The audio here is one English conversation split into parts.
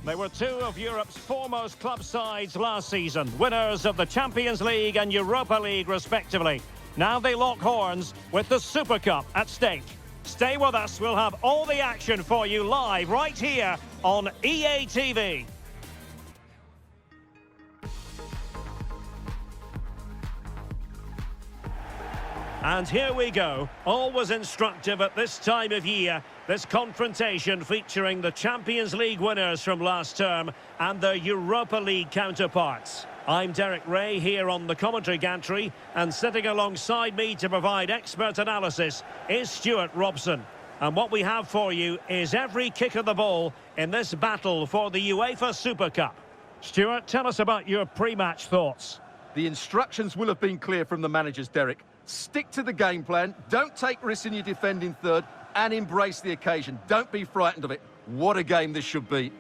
They were two of Europe's foremost club sides last season, winners of the Champions League and Europa League respectively. Now they lock horns with the Super Cup at stake. Stay with us, we'll have all the action for you live right here on EA TV. And here we go, always instructive at this time of year. This confrontation featuring the Champions League winners from last term and their Europa League counterparts. I'm Derek Ray here on the commentary gantry, and sitting alongside me to provide expert analysis is Stuart Robson. And what we have for you is every kick of the ball in this battle for the UEFA Super Cup. Stuart, tell us about your pre-match thoughts. The instructions will have been clear from the managers, Derek. Stick to the game plan, don't take risks in your defending third, and embrace the occasion. Don't be frightened of it. What a game this should be.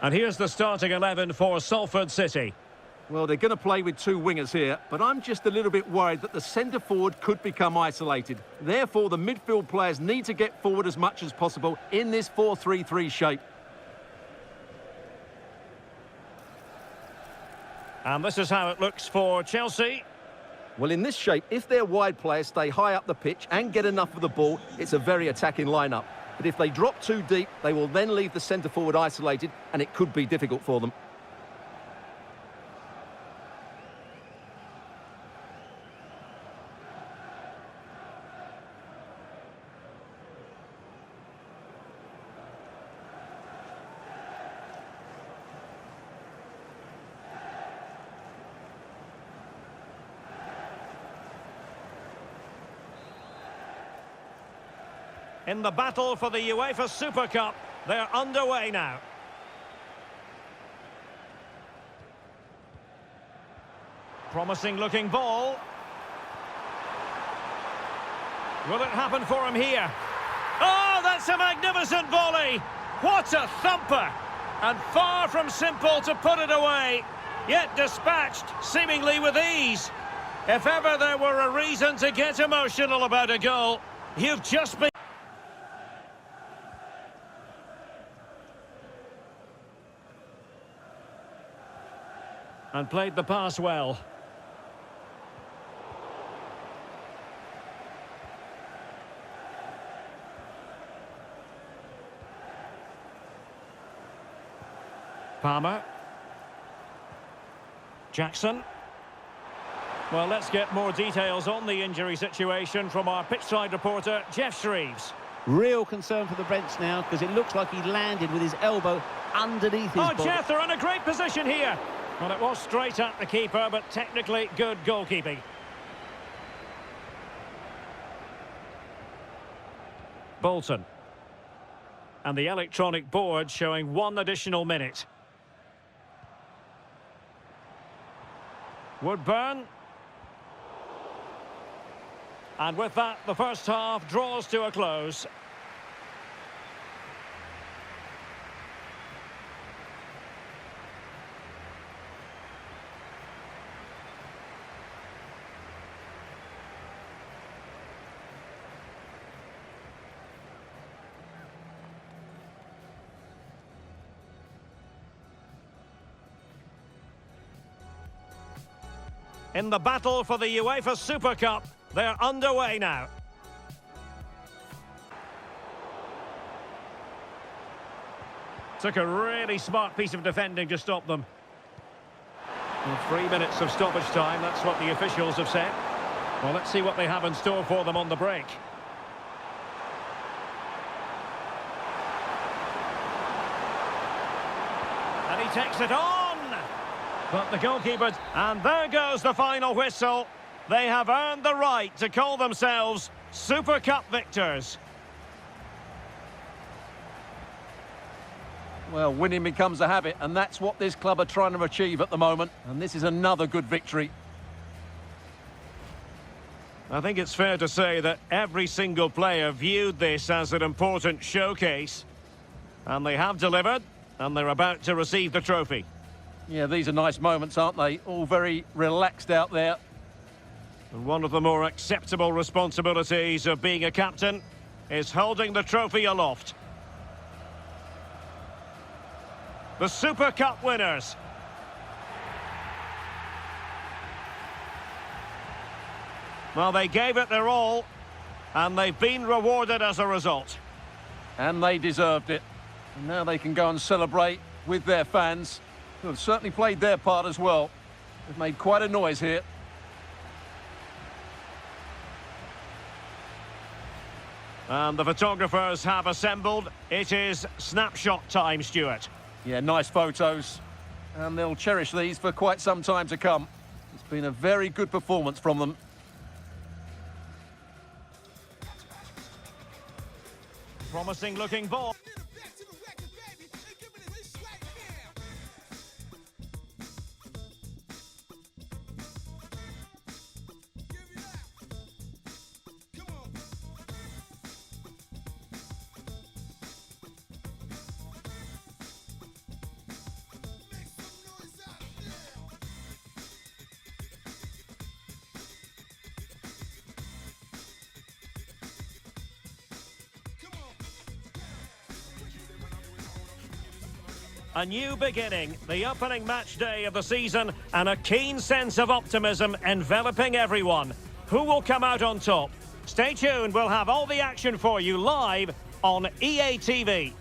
And here's the starting 11 for Salford City. Well, they're going to play with two wingers here, but I'm just a little bit worried that the centre-forward could become isolated. Therefore, the midfield players need to get forward as much as possible in this 4-3-3 shape. And this is how it looks for Chelsea. Well, in this shape, if their wide players stay high up the pitch and get enough of the ball, it's a very attacking lineup. But if they drop too deep, they will then leave the centre-forward isolated, and it could be difficult for them. In the battle for the UEFA Super Cup, they're underway now. Promising looking ball. Will it happen for him here? Oh, that's a magnificent volley! What a thumper! And far from simple to put it away, yet dispatched seemingly with ease. If ever there were a reason to get emotional about a goal, you've just been... And played the pass well. Palmer. Jackson. Well, let's get more details on the injury situation from our pitchside reporter, Jeff Shreves. Real concern for the bench now, because it looks like he landed with his elbow underneath his body. Jeff, they're in a great position here. Well, it was straight at the keeper, but technically good goalkeeping. Bolton. And the electronic board showing 1 additional minute. Woodburn. And with that, the first half draws to a close. In the battle for the UEFA Super Cup, they're underway now. Took a really smart piece of defending to stop them. Well, 3 minutes of stoppage time, that's what the officials have said. Well, let's see what they have in store for them on the break. And he takes it on! But the goalkeeper... And there goes the final whistle. They have earned the right to call themselves Super Cup victors. Well, winning becomes a habit, and that's what this club are trying to achieve at the moment. And this is another good victory. I think it's fair to say that every single player viewed this as an important showcase. And they have delivered, and they're about to receive the trophy. Yeah, these are nice moments, aren't they? All very relaxed out there. And one of the more acceptable responsibilities of being a captain is holding the trophy aloft. The Super Cup winners. Well, they gave it their all, and they've been rewarded as a result. And they deserved it. And now they can go and celebrate with their fans, who have certainly played their part as well. They've made quite a noise here. And the photographers have assembled. It is snapshot time, Stuart. Yeah, nice photos. And they'll cherish these for quite some time to come. It's been a very good performance from them. Promising looking ball. A new beginning, the opening match day of the season, and a keen sense of optimism enveloping everyone. Who will come out on top? Stay tuned, we'll have all the action for you live on EA TV.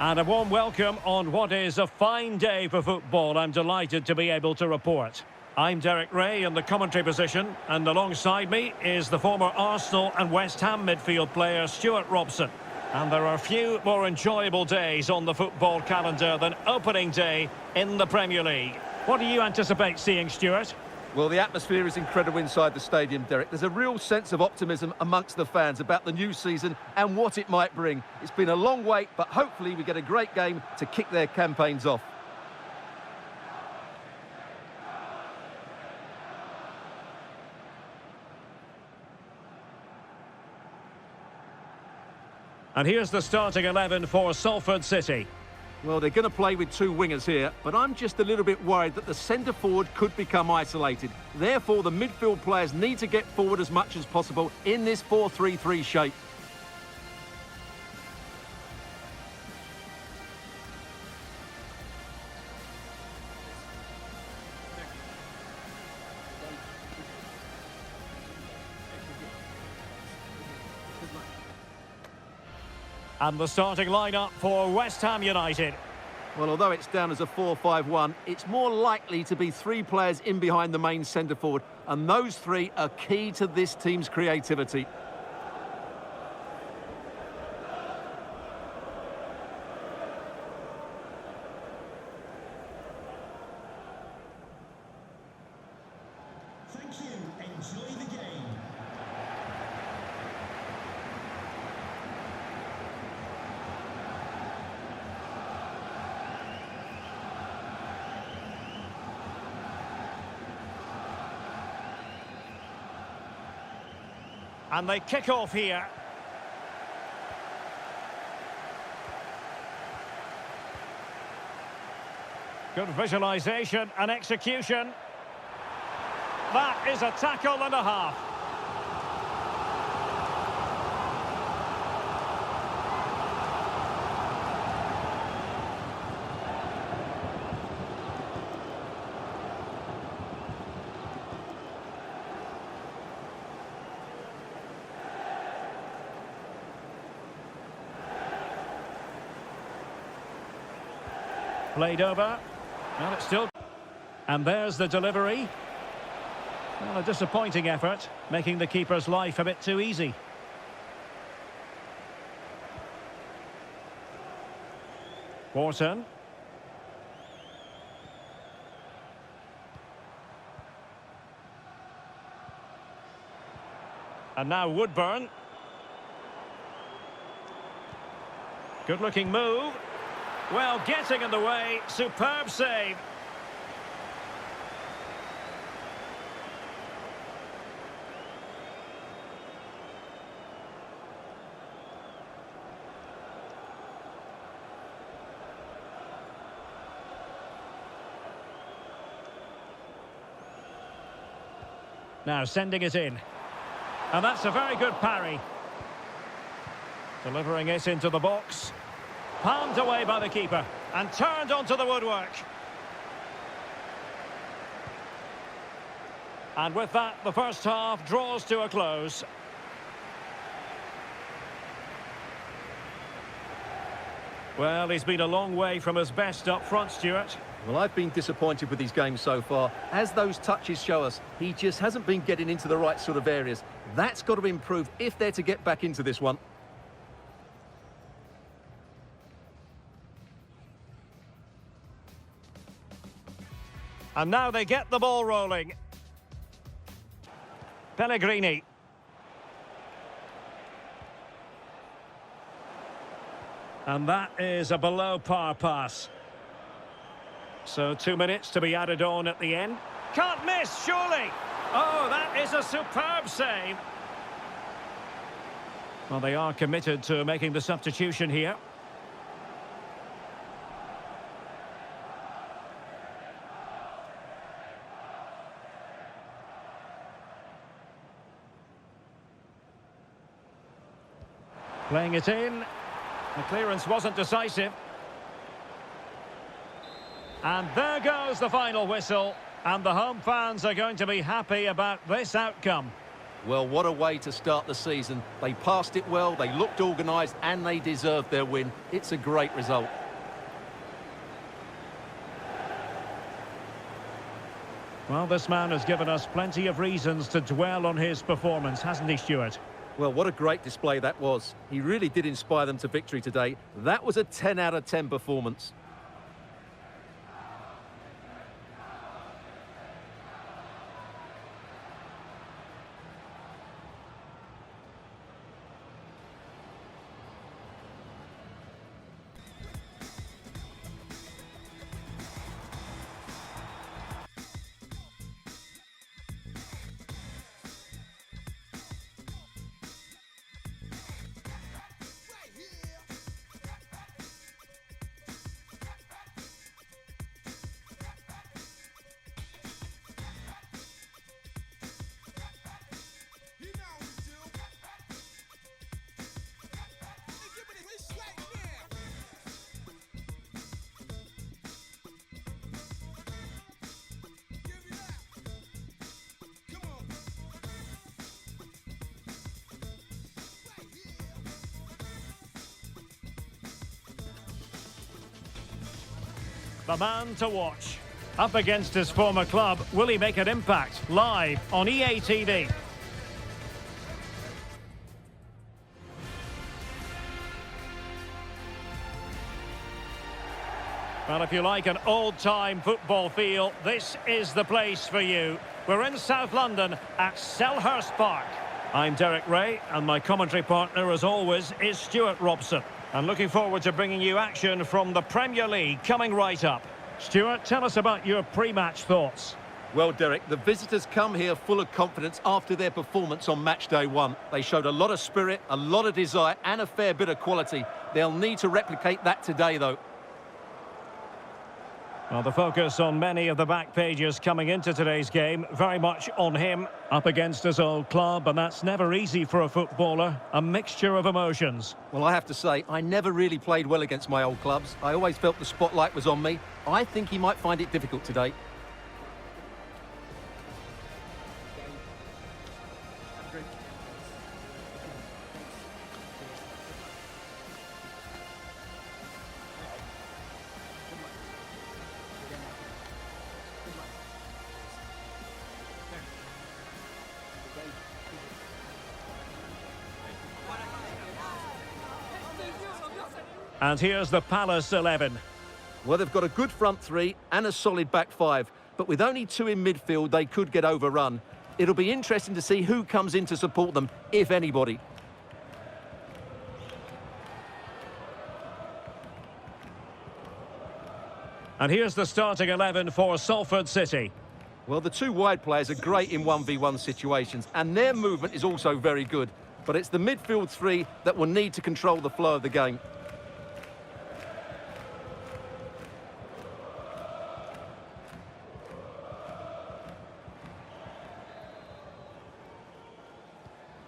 And a warm welcome on what is a fine day for football. I'm delighted to be able to report. I'm Derek Ray in the commentary position, and alongside me is the former Arsenal and West Ham midfield player Stuart Robson. And there are few more enjoyable days on the football calendar than opening day in the Premier League. What do you anticipate seeing, Stuart? Well, the atmosphere is incredible inside the stadium, Derek. There's a real sense of optimism amongst the fans about the new season and what it might bring. It's been a long wait, but hopefully we get a great game to kick their campaigns off. And here's the starting 11 for Salford City. Well, they're going to play with two wingers here, but I'm just a little bit worried that the centre-forward could become isolated. Therefore, the midfield players need to get forward as much as possible in this 4-3-3 shape. And the starting lineup for West Ham United. Well, although it's down as a 4-5-1, it's more likely to be three players in behind the main centre-forward, and those three are key to this team's creativity. Thank you. Enjoy the game. And they kick off here. Good visualisation and execution. That is a tackle and a half. Played over. Well, it's still... And there's the delivery. Well, a disappointing effort, making the keeper's life a bit too easy. Wharton. And now Woodburn. Good-looking move. Well, getting in the way. Superb save. Now sending it in. And that's a very good parry. Delivering it into the box. Palmed away by the keeper. And turned onto the woodwork. And with that, the first half draws to a close. Well, he's been a long way from his best up front, Stuart. Well, I've been disappointed with his game so far. As those touches show us, he just hasn't been getting into the right sort of areas. That's got to improve if they're to get back into this one. And now they get the ball rolling. Pellegrini. And that is a below-par pass. So 2 minutes to be added on at the end. Can't miss, surely! Oh, that is a superb save. Well, they are committed to making the substitution here. Playing it in. The clearance wasn't decisive. And there goes the final whistle. And the home fans are going to be happy about this outcome. Well, what a way to start the season. They passed it well, they looked organised, and they deserved their win. It's a great result. Well, this man has given us plenty of reasons to dwell on his performance, hasn't he, Stuart? Well, what a great display that was. He really did inspire them to victory today. That was a 10 out of 10 performance. The man to watch. Up against his former club, will he make an impact? Live on EA TV. Well, if you like an old-time football feel, this is the place for you. We're in South London at Selhurst Park. I'm Derek Ray, and my commentary partner, as always, is Stuart Robson. And looking forward to bringing you action from the Premier League coming right up. Stuart, tell us about your pre-match thoughts. Well, Derek, the visitors come here full of confidence after their performance on match day one. They showed a lot of spirit, a lot of desire, and a fair bit of quality. They'll need to replicate that today, though. Well, the focus on many of the back pages coming into today's game, very much on him, up against his old club, and that's never easy for a footballer, a mixture of emotions. Well, I have to say, I never really played well against my old clubs. I always felt the spotlight was on me. I think he might find it difficult today. And here's the Palace 11. Well, they've got a good front three and a solid back five, but with only two in midfield, they could get overrun. It'll be interesting to see who comes in to support them, if anybody. And here's the starting 11 for Salford City. Well, the two wide players are great in 1v1 situations, and their movement is also very good. But it's the midfield three that will need to control the flow of the game.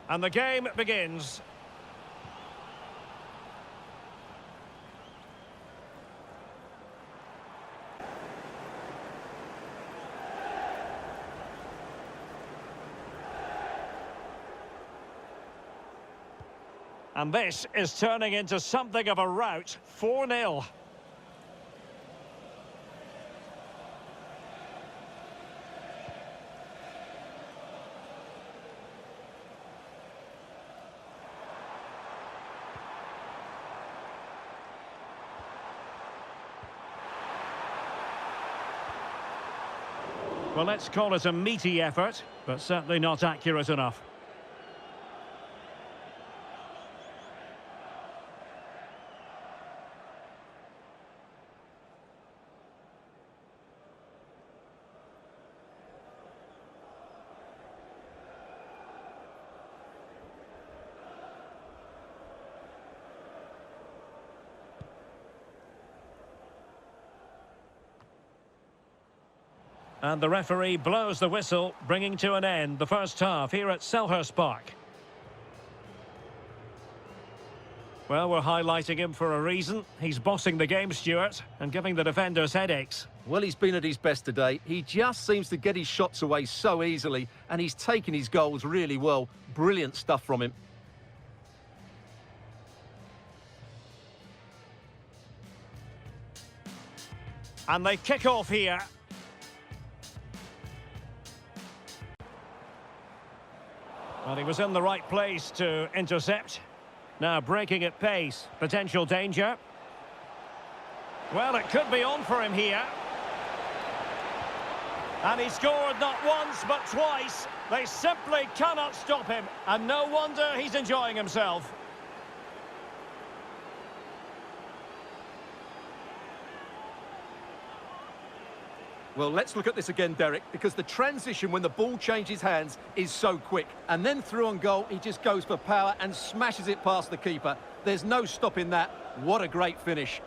And the game begins. And this is turning into something of a rout. 4-0. Well, let's call it a meaty effort, but certainly not accurate enough. And the referee blows the whistle, bringing to an end the first half here at Selhurst Park. Well, we're highlighting him for a reason. He's bossing the game, Stuart, and giving the defenders headaches. Well, he's been at his best today. He just seems to get his shots away so easily, and he's taken his goals really well. Brilliant stuff from him. And they kick off here. Well, he was in the right place to intercept. Now breaking at pace. Potential danger. Well, it could be on for him here. And he scored not once, but twice. They simply cannot stop him. And no wonder he's enjoying himself. Well, let's look at this again, Derek, because the transition when the ball changes hands is so quick. And then through on goal, he just goes for power and smashes it past the keeper. There's no stopping that. What a great finish.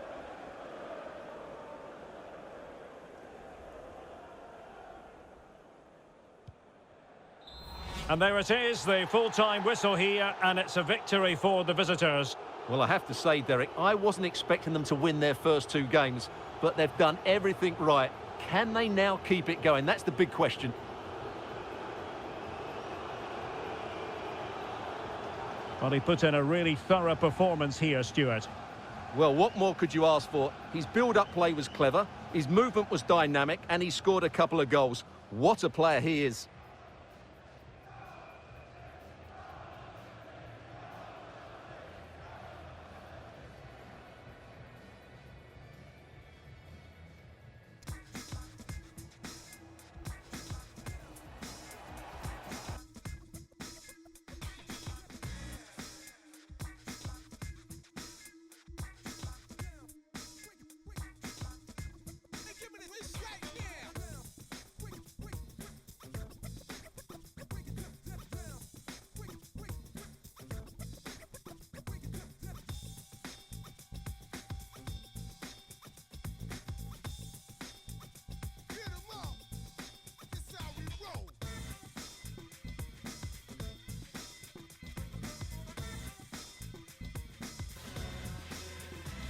And there it is, the full-time whistle here, and it's a victory for the visitors. Well, I have to say, Derek, I wasn't expecting them to win their first two games, but they've done everything right. Can they now keep it going? That's the big question. Well, he put in a really thorough performance here, Stuart. Well, what more could you ask for? His build-up play was clever, his movement was dynamic, and he scored a couple of goals. What a player he is.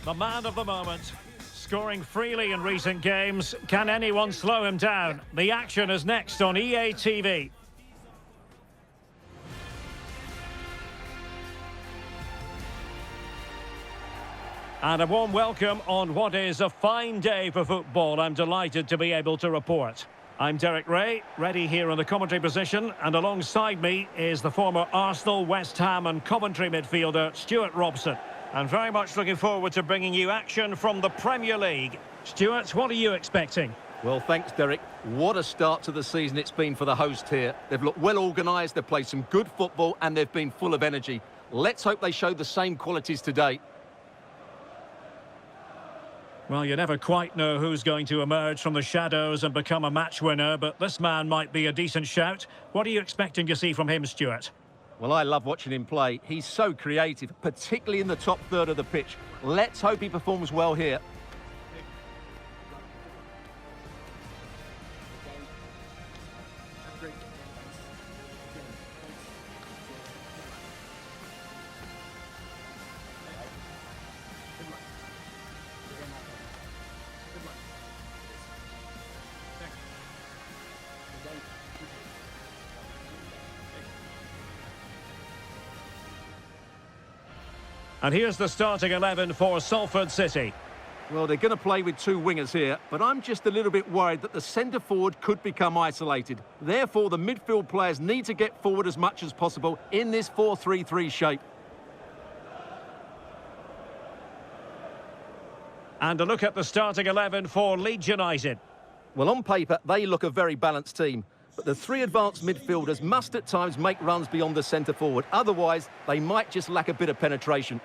The man of the moment, scoring freely in recent games. Can anyone slow him down? The action is next on EA TV. And a warm welcome on what is a fine day for football. I'm delighted to be able to report. I'm Derek Ray, ready here in the commentary position, and alongside me is the former Arsenal, West Ham and Coventry midfielder, Stuart Robson. And very much looking forward to bringing you action from the Premier League. Stuart, what are you expecting? Well, thanks, Derek. What a start to the season it's been for the host here. They've looked well organised, they've played some good football, and they've been full of energy. Let's hope they show the same qualities today. Well, you never quite know who's going to emerge from the shadows and become a match winner, but this man might be a decent shout. What are you expecting to see from him, Stuart? Well, I love watching him play. He's so creative, particularly in the top third of the pitch. Let's hope he performs well here. And here's the starting 11 for Salford City. Well, they're going to play with two wingers here, but I'm just a little bit worried that the centre-forward could become isolated. Therefore, the midfield players need to get forward as much as possible in this 4-3-3 shape. And a look at the starting 11 for Leeds United. Well, on paper, they look a very balanced team. But the three advanced midfielders must at times make runs beyond the centre-forward. Otherwise, they might just lack a bit of penetration.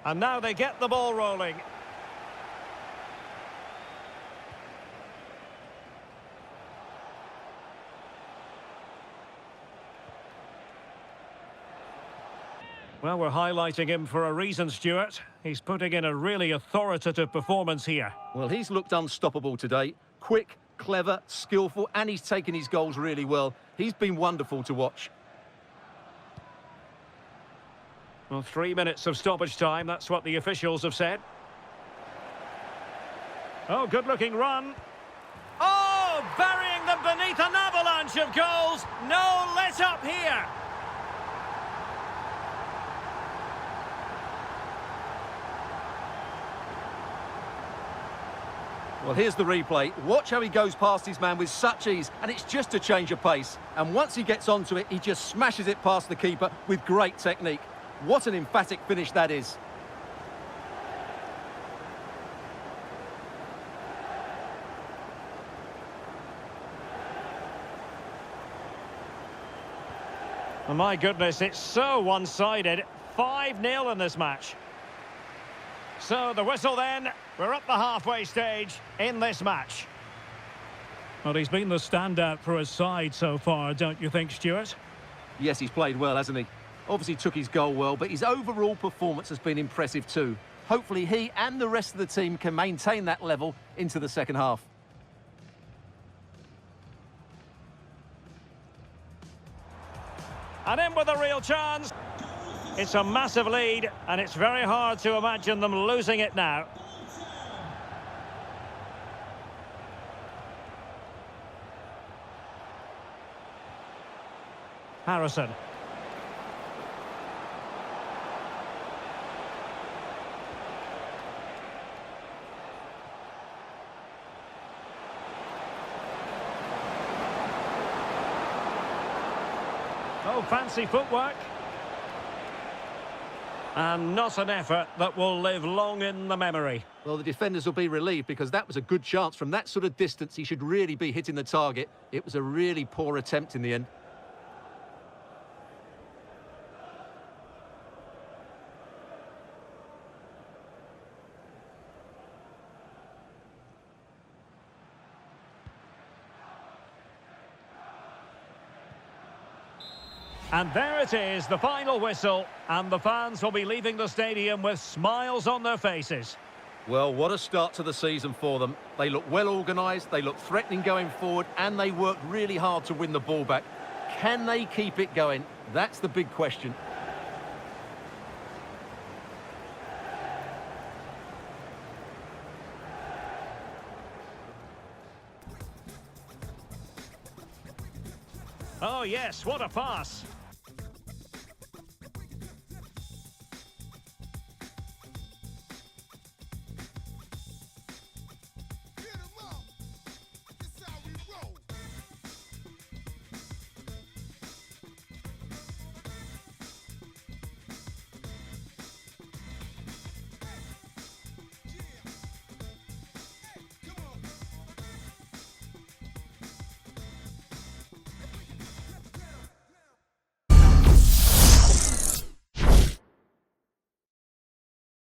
And now they get the ball rolling. Well, we're highlighting him for a reason, Stuart. He's putting in a really authoritative performance here. Well, he's looked unstoppable today. Quick, clever, skillful, and he's taken his goals really well. He's been wonderful to watch. Well, 3 minutes of stoppage time, that's what the officials have said. Oh, good-looking run. Oh, burying them beneath an avalanche of goals. No let-up here. Well, here's the replay. Watch how he goes past his man with such ease, and it's just a change of pace. And once he gets onto it, he just smashes it past the keeper with great technique. What an emphatic finish that is. Oh, my goodness, it's so one-sided. 5-0 in this match. So the whistle then. We're at the halfway stage in this match. Well, he's been the standout for his side so far, don't you think, Stuart? Yes, he's played well, hasn't he? Obviously took his goal well, but his overall performance has been impressive too. Hopefully he and the rest of the team can maintain that level into the second half. And in with a real chance. It's a massive lead, and it's very hard to imagine them losing it now. Harrison. Oh, fancy footwork. And not an effort that will live long in the memory. Well, the defenders will be relieved because that was a good chance. From that sort of distance, he should really be hitting the target. It was a really poor attempt in the end. And there it is, the final whistle, and the fans will be leaving the stadium with smiles on their faces. Well, what a start to the season for them. They look well organised, they look threatening going forward, and they worked really hard to win the ball back. Can they keep it going? That's the big question. Oh yes, what a pass.